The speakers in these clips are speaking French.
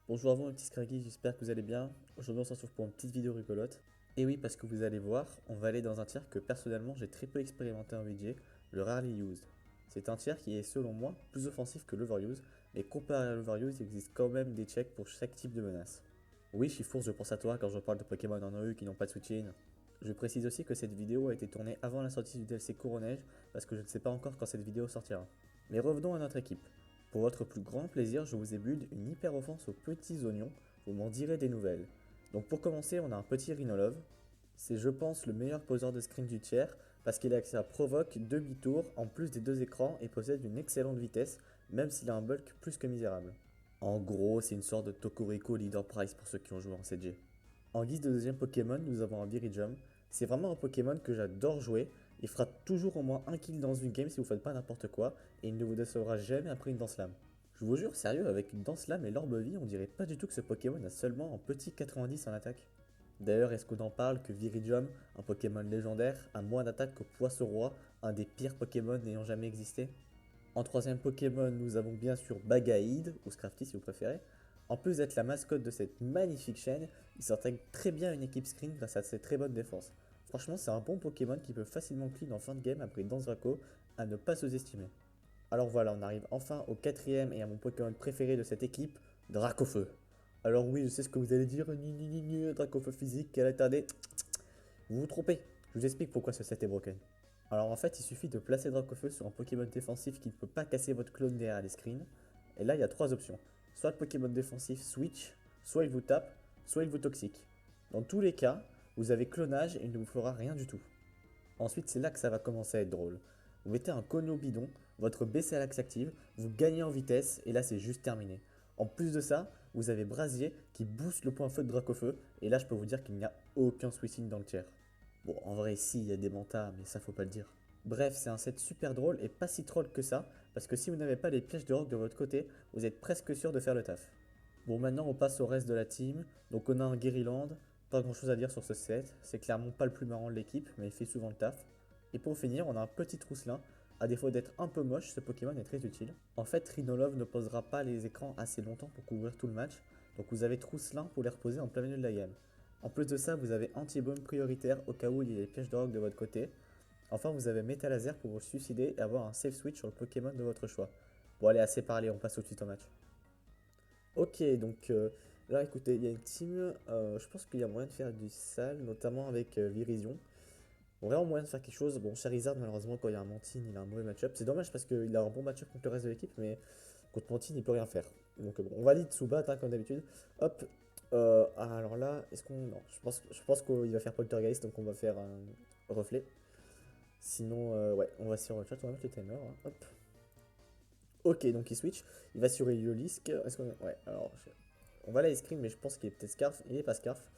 Bonjour à vous mes petits Scraggy, j'espère que vous allez bien. Aujourd'hui on se retrouve pour une petite vidéo rigolote. Et oui, parce que vous allez voir, on va aller dans un tiers que personnellement j'ai très peu expérimenté en VJ, le Rarely Used. C'est un tiers qui est selon moi plus offensif que l'Overuse, mais comparé à l'Overuse, il existe quand même des checks pour chaque type de menace. Oui, Chifours, je pense à toi quand je parle de Pokémon en EU qui n'ont pas de switch-in. Je précise aussi que cette vidéo a été tournée avant la sortie du DLC Couronnage, parce que je ne sais pas encore quand cette vidéo sortira. Mais revenons à notre équipe. Pour votre plus grand plaisir, je vous ai build une hyper offense aux petits oignons, vous m'en direz des nouvelles. Donc pour commencer, on a un petit Rhinolove. C'est je pense le meilleur poseur de screen du tiers, parce qu'il a accès à provoque, demi-tour, en plus des deux écrans et possède une excellente vitesse, même s'il a un bulk plus que misérable. En gros, c'est une sorte de Tokoriko Leader Price pour ceux qui ont joué en CG. En guise de deuxième Pokémon, nous avons un Viridium. C'est vraiment un Pokémon que j'adore jouer. Il fera toujours au moins un kill dans une game si vous faites pas n'importe quoi, et il ne vous décevra jamais après une Danse Lame. Je vous jure, sérieux, avec une Danse Lame et l'Orbe Vie, on dirait pas du tout que ce Pokémon a seulement un petit 90 en attaque. D'ailleurs, est-ce qu'on en parle que Viridium, un Pokémon légendaire, a moins d'attaque que Poisson-Roi, un des pires Pokémon n'ayant jamais existé? En troisième Pokémon, nous avons bien sûr Bagaïd, ou Scrafty si vous préférez. En plus d'être la mascotte de cette magnifique chaîne, il s'intègre très bien à une équipe screen grâce à ses très bonnes défenses. Franchement, c'est un bon Pokémon qui peut facilement clean en fin de game après Danzraco, à ne pas sous-estimer. Alors voilà, on arrive enfin au quatrième et à mon Pokémon préféré de cette équipe, Dracofeu. Alors oui, je sais ce que vous allez dire, Dracofeu physique, quelle attardé. Vous vous trompez, je vous explique pourquoi ce set est broken. Alors en fait, il suffit de placer Dracofeu sur un Pokémon défensif qui ne peut pas casser votre clone derrière les screens. Et là, il y a trois options. Soit le Pokémon défensif switch, soit il vous tape, soit il vous toxique. Dans tous les cas, vous avez clonage et il ne vous fera rien du tout. Ensuite, c'est là que ça va commencer à être drôle. Vous mettez un Kono bidon, votre BCLAX s'active, vous gagnez en vitesse et là c'est juste terminé. En plus de ça, vous avez Brasier qui booste le point feu de Dracofeu et là je peux vous dire qu'il n'y a aucun switching dans le tiers. Bon, en vrai, si, il y a des mantas, mais ça faut pas le dire. Bref, c'est un set super drôle et pas si troll que ça, parce que si vous n'avez pas les pièges de rock de votre côté, vous êtes presque sûr de faire le taf. Bon, maintenant on passe au reste de la team. Donc on a un Guerryland, pas grand chose à dire sur ce set, c'est clairement pas le plus marrant de l'équipe, mais il fait souvent le taf. Et pour finir, on a un petit Trousselin. À défaut d'être un peu moche, ce Pokémon est très utile. En fait, Rhinolove ne posera pas les écrans assez longtemps pour couvrir tout le match, donc vous avez Trousselin pour les reposer en plein milieu de la game. En plus de ça, vous avez Anti-Bomb prioritaire au cas où il y a des pièges de rock de votre côté. Enfin, vous avez Métal Laser pour vous suicider et avoir un safe switch sur le Pokémon de votre choix. Bon, allez, assez parlé, on passe tout de suite au match. Ok, donc là, écoutez, il y a une team, je pense qu'il y a moyen de faire du sale, notamment avec Virizion. Vraiment moyen de faire quelque chose. Bon, Charizard, malheureusement, quand il y a un Mantine, il a un mauvais match-up. C'est dommage parce qu'il a un bon match-up contre le reste de l'équipe, mais contre Mantine, il peut rien faire. Donc bon, on valide sous bat, hein, comme d'habitude. Hop. Alors là, est-ce qu'on. Non, je pense qu'il va faire Poltergeist, donc on va faire un reflet. Sinon, ouais, on va sur le chat, on va mettre le timer. Hein. Hop. Ok, donc il switch. Il va sur Eliolisk. Est-ce qu'on. Ouais, alors. On va la Ice Cream, mais je pense qu'il est peut-être Scarf. Il est pas Scarf.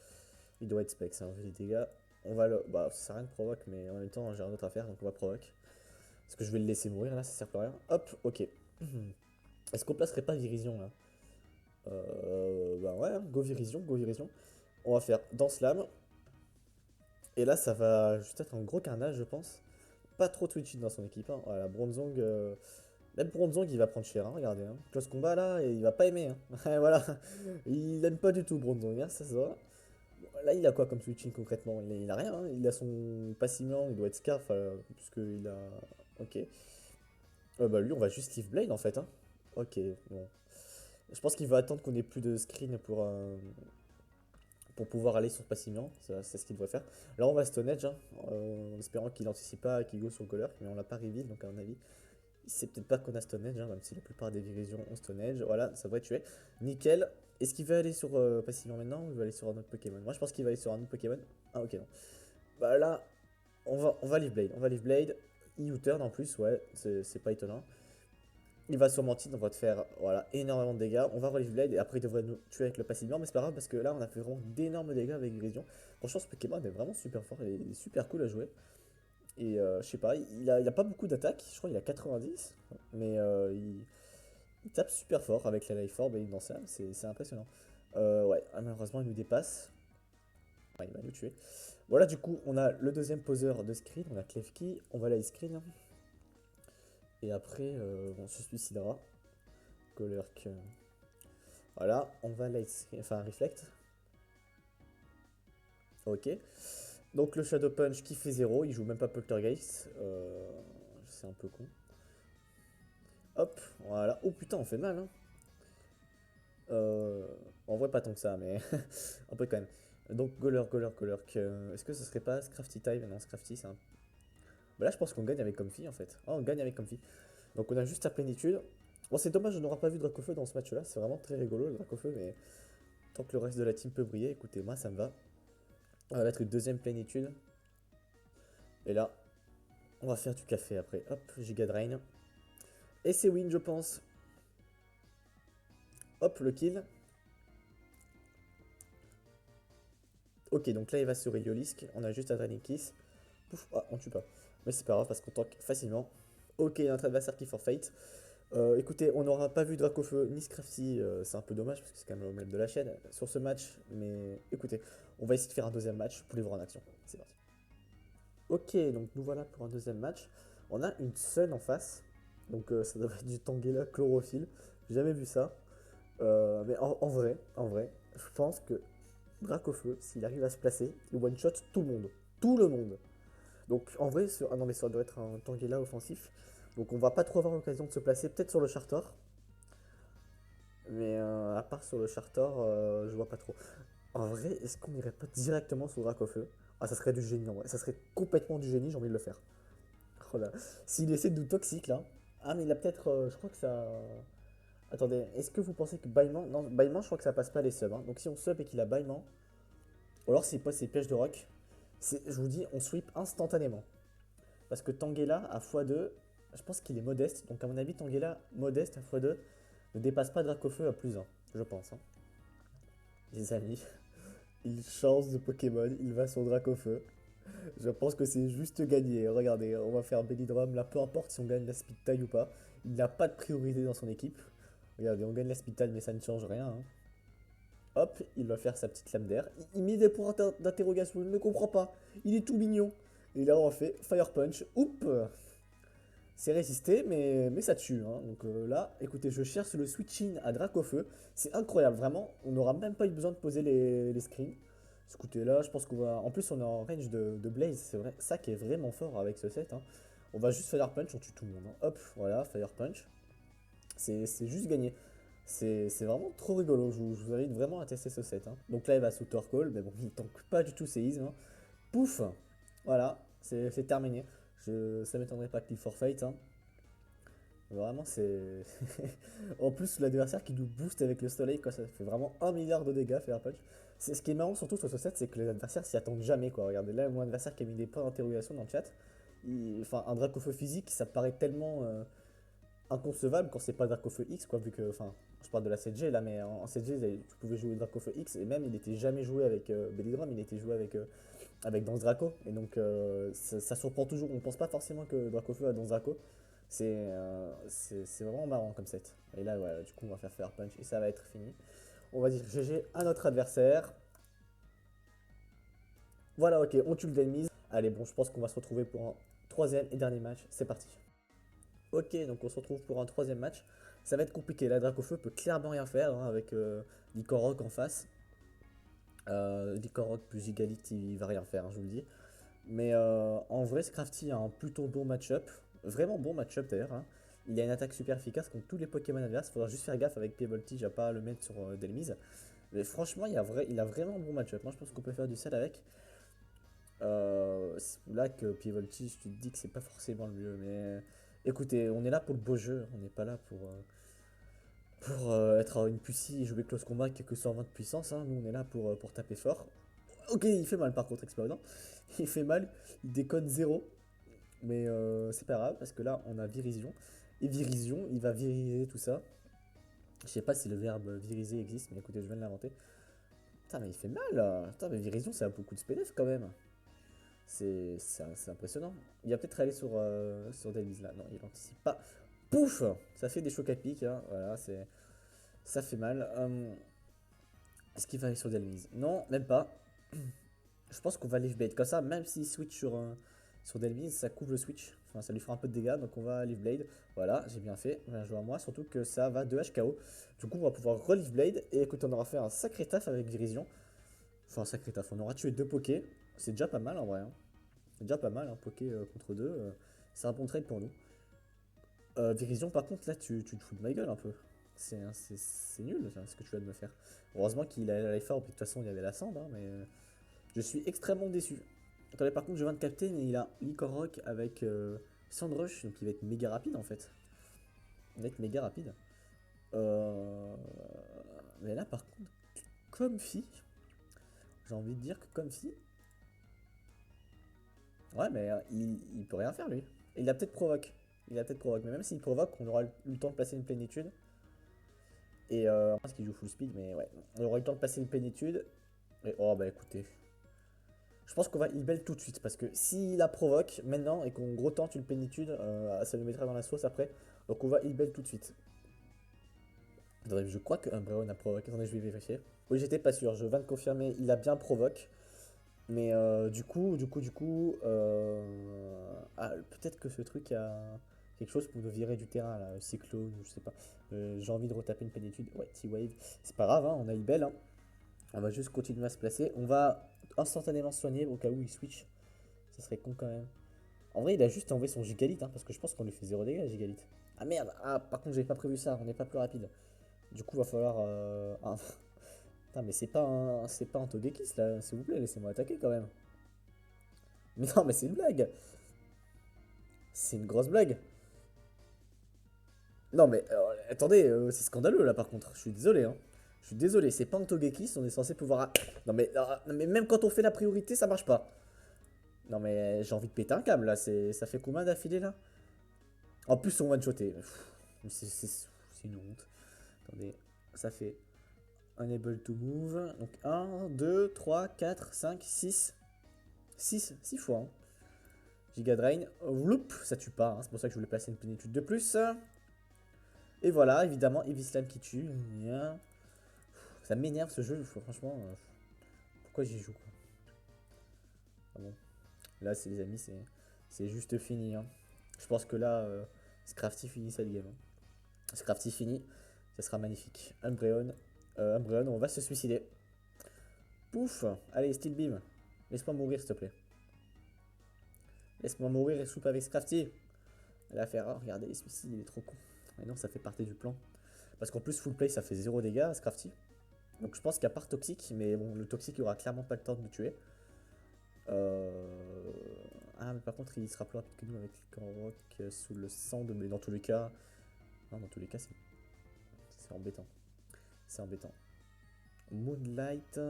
Il doit être Specs, hein, vu les dégâts. On va le. Bah, ça sert à rien de provoque, mais en même temps, j'ai rien d'autre à faire, donc on va provoque. Parce que je vais le laisser mourir là, ça sert plus à rien. Hop, ok. Est-ce qu'on placerait pas Virizion là? Bah ouais, hein, go Virizion, go Virizion. On va faire Danse Lame. Et là, ça va juste être un gros carnage, je pense. Pas trop Twitchy dans son équipe. Hein. Voilà, Bronzong. Même Bronzong, il va prendre cher, hein, regardez. Hein. Close combat là, et il va pas aimer. Hein. Voilà. Il aime pas du tout Bronzong, hein, ça se voit. Bon, là, il a quoi comme switching concrètement? Il a rien, hein. Il a son Passimian, il doit être Scarf, puisqu'il a. Ok. Bah lui, on va juste Leaf Blade en fait. Hein. Ok, bon. Je pense qu'il va attendre qu'on ait plus de screen pour pouvoir aller sur Passimian. C'est ce qu'il devrait faire. Là, on va Stone Edge, hein, en espérant qu'il anticipe pas, qu'il go sur le color, mais on l'a pas reveal, donc à mon avis. Il sait peut-être pas qu'on a Stone Edge, hein, même si la plupart des divisions ont Stone Edge. Voilà, ça devrait tuer. Nickel. Est-ce qu'il va aller sur Passimian maintenant ou il va aller sur un autre Pokémon? Moi, je pense qu'il va aller sur un autre Pokémon. Ah, ok, non. Bah là, on va Leaf Blade. On va Leaf Blade. E-U-turn en plus, ouais, c'est pas étonnant. Il va sur Mantine, on va te faire voilà, énormément de dégâts. On va Leaf Blade et après il devrait nous tuer avec le Passimian, mais c'est pas grave parce que là on a fait vraiment d'énormes dégâts avec Grision. Franchement, ce Pokémon est vraiment super fort, il est super cool à jouer. Et je sais pas, il a pas beaucoup d'attaques, je crois qu'il a 90, mais il tape super fort avec la Life Orb et une Dansam, c'est impressionnant. Ouais, malheureusement il nous dépasse. Ouais, il va nous tuer. Voilà, du coup, on a le deuxième poseur de screen, on a Klefki, on va la screen. Hein. Et après, on se suicidera. Golurk. Voilà, on va enfin reflect. Ok. Donc le Shadow Punch qui fait 0, il joue même pas Poltergeist. C'est un peu con. Hop, voilà. Oh putain, on fait mal, hein. En vrai, pas tant que ça, mais un peu quand même. Donc Golurk. Est-ce que ce serait pas Scrafty Time? Non, Scrafty, c'est un. Bah là, je pense qu'on gagne avec Comfy en fait. Oh, on gagne avec Comfy. Donc on a juste sa plénitude. Bon, c'est dommage, on n'aura pas vu Dracofeu dans ce match-là. C'est vraiment très rigolo le Dracofeu, mais tant que le reste de la team peut briller, écoutez, moi ça me va. On va mettre une deuxième plénitude. Et là, on va faire du café après. Hop, Giga Drain. Et c'est win, je pense. Hop, le kill. Ok, donc là, il va sur Yolisk. On a juste Adrenaline Kiss. Pouf, ah, on tue pas. Mais c'est pas grave parce qu'on tank facilement. Ok, il y a notre adversaire qui forfeit. Écoutez, on n'aura pas vu Dracofeu ni Scrafty, c'est un peu dommage parce que c'est quand même le maître de la chaîne sur ce match. Mais écoutez, on va essayer de faire un deuxième match pour les voir en action. C'est parti. Ok, donc nous voilà pour un deuxième match. On a une Sun en face. Donc ça devrait être du Tangela chlorophylle. J'ai jamais vu ça. Mais en vrai, je pense que Dracofeu, s'il arrive à se placer, il one-shot tout le monde. Tout le monde. Donc en vrai, ah non mais ça doit être un Tangela offensif. Donc on va pas trop avoir l'occasion de se placer, peut-être sur le Charter. Mais à part sur le Charter, je vois pas trop. En vrai, est-ce qu'on irait pas directement sur Dracofeu? Ah, ça serait du génie en vrai. Ça serait complètement du génie, j'ai envie de le faire. Oh là. S'il essaie de nous toxique là. Ah, mais il a peut-être. Je crois que ça. Attendez, est-ce que vous pensez que Bailman. Non, Bailman, je crois que ça passe pas les subs, hein. Donc si on sub et qu'il a Bailman. Ou alors s'il pose ses pièges de rock. Je vous dis, on sweep instantanément. Parce que Tangela à x2, je pense qu'il est modeste. Donc à mon avis, Tangela modeste à x2 ne dépasse pas Dracofeu à +1. Je pense, hein. Les amis, il change de Pokémon, il va sur Dracofeu. Je pense que c'est juste gagné. Regardez, on va faire Bellydrum là, peu importe si on gagne la speed tile ou pas. Il n'a pas de priorité dans son équipe. Regardez, on gagne la speed tile, mais ça ne change rien, hein. Hop, il va faire sa petite lame d'air. Il met des points d'interrogation, il ne comprend pas. Il est tout mignon. Et là, on fait Fire Punch. Oups! C'est résisté, mais ça tue, hein. Donc là, écoutez, je cherche le switching à Dracofeu. C'est incroyable, vraiment. On n'aura même pas eu besoin de poser les screens. Écoutez, là, je pense qu'on va. En plus, on est en range de Blaze. C'est vrai, ça qui est vraiment fort avec ce set, hein. On va juste Fire Punch, on tue tout le monde, hein. Hop, voilà, Fire Punch. C'est juste gagné. C'est vraiment trop rigolo. Je vous invite vraiment à tester ce set, hein. Donc là, il va sous Torkoal, mais bon, il tank pas du tout séisme, hein. Pouf! Voilà, c'est terminé. Ça m'étonnerait pas qu'il forfeit, hein. Vraiment, c'est. En plus, l'adversaire qui nous booste avec le soleil, quoi, ça fait vraiment 1 milliard de dégâts, Fire Punch. Ce qui est marrant surtout sur ce set, c'est que les adversaires s'y attendent jamais, quoi. Regardez là, mon adversaire qui a mis des points d'interrogation dans le chat. Enfin, un Dracofeu physique, ça paraît tellement inconcevable quand c'est pas Dracofeu X, quoi, vu que. Enfin, je parle de la CG là, mais en CG, tu pouvais jouer Dracofeu X, et même il était jamais joué avec Bellydrum, il était joué avec Danse Draco. Et donc, ça surprend toujours. On pense pas forcément que Dracofeu a Danse Draco. C'est vraiment marrant comme set. Et là, voilà, du coup, on va faire Fire Punch et ça va être fini. On va dire GG à notre adversaire. Voilà, ok, on tue le Delmise. Allez, bon, je pense qu'on va se retrouver pour un troisième et dernier match. C'est parti. Ok, donc on se retrouve pour un troisième match. Ça va être compliqué. La Dracofeu peut clairement rien faire, hein, avec Lycanroc en face. Lycanroc plus Gigalith, il va rien faire, hein, je vous le dis. Mais en vrai, Scrafty a un plutôt bon match-up. Vraiment bon match-up d'ailleurs, hein. Il a une attaque super efficace contre tous les Pokémon adverses. Il faudra juste faire gaffe avec P-Voltige à pas le mettre sur Delmise. Mais franchement, il a vraiment un bon match-up. Moi, je pense qu'on peut faire du sel avec. C'est là que P-Voltige, tu te dis que c'est pas forcément le mieux. Mais écoutez, on est là pour le beau jeu. On n'est pas là pour être une pucie et jouer close combat qui a que 120 de puissance, hein. Nous, on est là pour taper fort. Ok, il fait mal par contre, Explosion. Il fait mal, il déconne zéro. Mais c'est pas grave parce que là on a Virizion. Et Virizion, il va viriser tout ça. Je sais pas si le verbe viriser existe, mais écoutez, je viens de l'inventer. Putain, mais il fait mal là. Putain, mais Virizion, ça a beaucoup de SPDF quand même. C'est impressionnant. Il va peut-être aller sur Delvis là. Non, il anticipe pas. Pouf! Ça fait des chocs à pic, hein. Voilà, ça fait mal. Est-ce qu'il va aller sur Delvis? Non, même pas. Je pense qu'on va leave bait comme ça, même s'il switch Sur Delvin, ça couvre le switch. Enfin, ça lui fera un peu de dégâts, donc on va Leaf Blade. Voilà, j'ai bien fait. Bien joué à moi, surtout que ça va 2 HKO. Du coup, on va pouvoir re-Leaf Blade. Et écoute, on aura fait un sacré taf avec Virizion. Enfin, un sacré taf. On aura tué 2 pokés. C'est déjà pas mal en vrai, hein. C'est déjà pas mal, un poké contre 2. C'est un bon trade pour nous. Virizion, par contre, là, tu te fous de ma gueule un peu. C'est nul ce que tu viens de me faire. Heureusement qu'il a l'effort, puis de toute façon, il y avait la cendre, hein, mais je suis extrêmement déçu. Attendez, par contre, je viens de capter, mais il a Lycorroc avec Sandrush, donc il va être méga rapide en fait. Il va être méga rapide. Euh, Mais là, par contre, Comfy, j'ai envie de dire que Comfy, ouais, mais il peut rien faire lui. Il a peut-être provoque. Il a peut-être provoque, mais même s'il provoque, on aura eu le temps de placer une plénitude. Et je pense qu'il joue full speed, mais ouais, on aura eu le temps de passer une plénitude. Et oh bah écoutez, je pense qu'on va il tout de suite parce que s'il la provoque maintenant et qu'on gros temps une plénitude, ça nous mettra dans la sauce après. Donc on va il tout de suite. Attendez, je crois que Umbreon a provoqué. Attendez, je vais vérifier. Oui, j'étais pas sûr. Je viens de confirmer. Il a bien provoque. Mais ah, peut-être que ce truc a quelque chose pour nous virer du terrain là. Cyclone, je sais pas. J'ai envie de retaper une plénitude. Ouais, T-Wave. C'est pas grave, hein, on a il belle. Hein. On va juste continuer à se placer. On va instantanément soigner au cas où il switch. Ça serait con quand même. En vrai, il a juste enlevé son gigalith, hein, parce que je pense qu'on lui fait 0 dégâts, gigalith. Ah merde, ah par contre, j'avais pas prévu ça, on n'est pas plus rapide. Du coup, va falloir. Putain, mais c'est pas un Togekiss là, s'il vous plaît, laissez-moi attaquer quand même. Mais non, mais c'est une blague. C'est une grosse blague. Non, mais attendez, c'est scandaleux là par contre. Je suis désolé, hein. Je suis désolé, c'est pas un Togekiss, on est censé pouvoir. Non, mais même quand on fait la priorité, ça marche pas. Non, mais j'ai envie de péter un câble là, ça fait combien d'affilée là? En plus, on one-shoté. C'est une honte. Attendez, ça fait unable to move. Donc 1, 2, 3, 4, 5, 6. 6 fois. Hein. Giga Drain. Vloup, ça tue pas. Hein. C'est pour ça que je voulais placer une plénitude de plus. Et voilà, évidemment, Evislam qui tue. Ça m'énerve ce jeu. Franchement, pourquoi j'y joue quoi. Ah bon. Là, c'est les amis, c'est juste fini. Hein. Je pense que là, Scrafty finit cette game. Hein. Scrafty fini, ça sera magnifique. Umbreon, on va se suicider. Pouf, allez, Steel Beam. Laisse-moi mourir, s'il te plaît. Laisse-moi mourir et soupe avec Scrafty. Elle va faire, oh, regardez, les suicides, il est trop con. Mais non, ça fait partie du plan. Parce qu'en plus, full play, ça fait 0 dégâts, Scrafty. Donc je pense qu'à part Toxic, mais bon, le Toxic, il aura clairement pas le temps de nous tuer. Ah, mais par contre, il sera plus rapide que nous avec Lycanroc sous le sang de. Mais dans tous les cas. Non, dans tous les cas, c'est embêtant. C'est embêtant. Moonlight.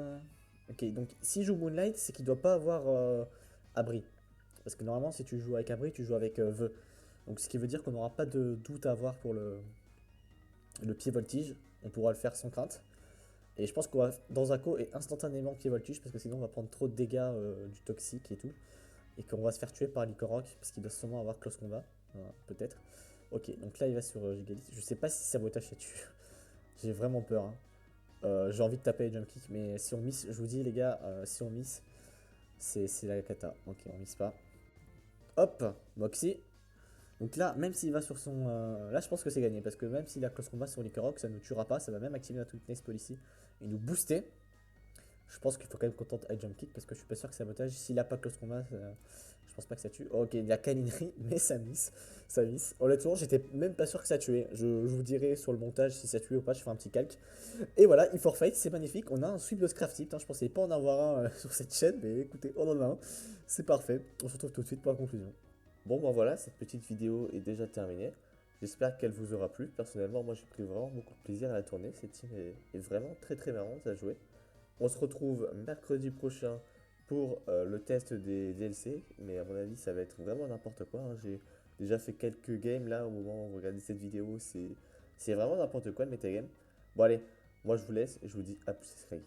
Ok, donc s'il joue Moonlight, c'est qu'il doit pas avoir Abri. Parce que normalement, si tu joues avec Abri, tu joues avec Vœux. Donc ce qui veut dire qu'on n'aura pas de doute à avoir pour le pied voltige. On pourra le faire sans crainte. Et je pense qu'on va dans Zako et instantanément pied voltige parce que sinon on va prendre trop de dégâts du toxique et tout. Et qu'on va se faire tuer par Lycorroc parce qu'il doit sûrement avoir close combat. Peut-être. Ok, donc là il va sur Gigalith. Je sais pas si sabotage ça tue. J'ai vraiment peur. Hein. J'ai envie de taper les jump kick, mais si on miss, je vous dis les gars, si on miss, c'est la cata. Ok, on miss pas. Hop, Moxie. Donc là, même s'il va sur son. Là, je pense que c'est gagné parce que même s'il a close combat sur Lycorroc, ça ne nous tuera pas. Ça va même activer notre weakness policy et nous booster. Je pense qu'il faut quand même qu'on tente jump kick parce que je suis pas sûr que sabotage. S'il a pas close combat, je pense pas que ça tue. Ok, il y a caninerie, mais ça miss. Ça miss. Honnêtement, j'étais même pas sûr que ça tuait. Je vous dirai sur le montage si ça tuait ou pas. Je fais un petit calque. Et voilà, il forfeit, c'est magnifique. On a un sweep de Scrafty. Je pensais pas en avoir un sur cette chaîne, mais écoutez, on en a un. C'est parfait. On se retrouve tout de suite pour la conclusion. Bon, ben voilà, cette petite vidéo est déjà terminée. J'espère qu'elle vous aura plu. Personnellement, moi j'ai pris vraiment beaucoup de plaisir à la tourner. Cette team est vraiment très marrante à jouer. On se retrouve mercredi prochain pour le test des DLC. Mais à mon avis, ça va être vraiment n'importe quoi. Hein. J'ai déjà fait quelques games là au moment où vous regardez cette vidéo. C'est vraiment n'importe quoi le metagame. Bon, allez, moi je vous laisse et je vous dis à plus, c'est